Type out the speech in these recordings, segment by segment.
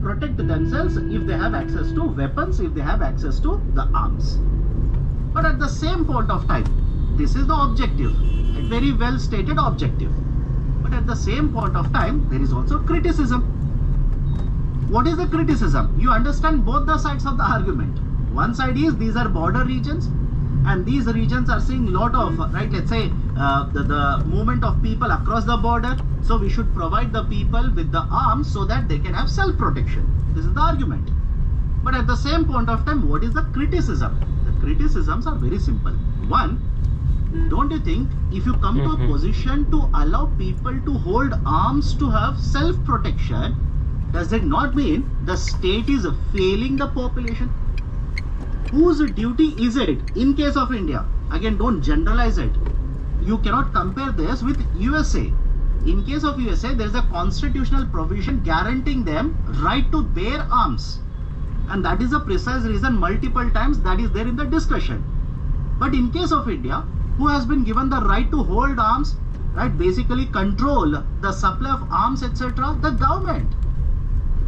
protect themselves if they have access to weapons, if they have access to the arms. But at the same point of time, this is the objective, a very well stated objective. But at the same point of time, there is also criticism. What is the criticism? You understand both the sides of the argument. One side is these are border regions, and these regions are seeing a lot of, right, let's say the movement of people across the border. So we should provide the people with the arms so that they can have self-protection. This is the argument. But at the same point of time, what is the criticism? The criticisms are very simple. One, don't you think if you come to a position to allow people to hold arms to have self-protection, does it not mean the state is failing the population? Whose duty is it in case of India? Again, don't generalize it. You cannot compare this with USA. In case of USA, there is a constitutional provision guaranteeing them right to bear arms. And that is the precise reason multiple times that is there in the discussion. But in case of India, who has been given the right to hold arms, right, basically control the supply of arms, etc.? The government.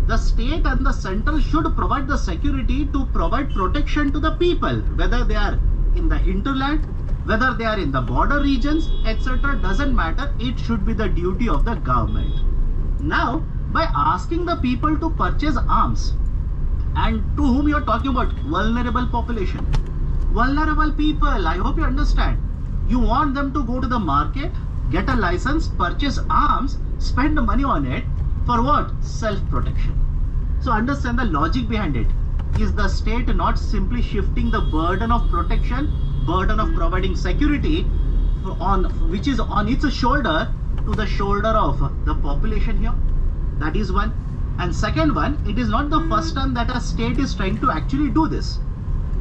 The state and the central should provide the security to provide protection to the people, whether they are in the hinterland, whether they are in the border regions, etc. Doesn't matter. It should be the duty of the government. Now, by asking the people to purchase arms, and to whom you are talking about? Vulnerable population. Vulnerable people, I hope you understand. You want them to go to the market, get a license, purchase arms, spend money on it. For what? Self-protection. So understand the logic behind it. Is the state not simply shifting the burden of protection, burden of providing security on which is on its shoulder to the shoulder of the population here? That is one. And second one, it is not the first time that a state is trying to actually do this.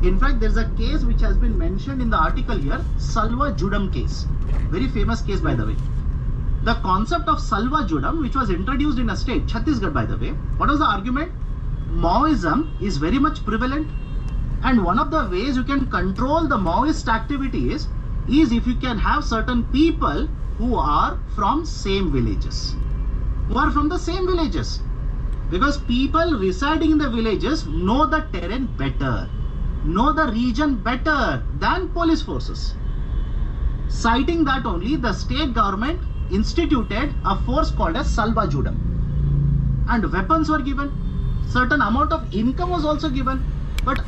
In fact, there is a case which has been mentioned in the article here, Salva Judum case. Very famous case, by the way. The concept of Salva Judum, which was introduced in a state, Chhattisgarh, by the way, what was the argument? Maoism is very much prevalent, and one of the ways you can control the Maoist activities is if you can have certain people who are from same villages, because people residing in the villages know the terrain better, know the region better than police forces. Citing that only, the state government instituted a force called as Salva Judum, and weapons were given, certain amount of income was also given, but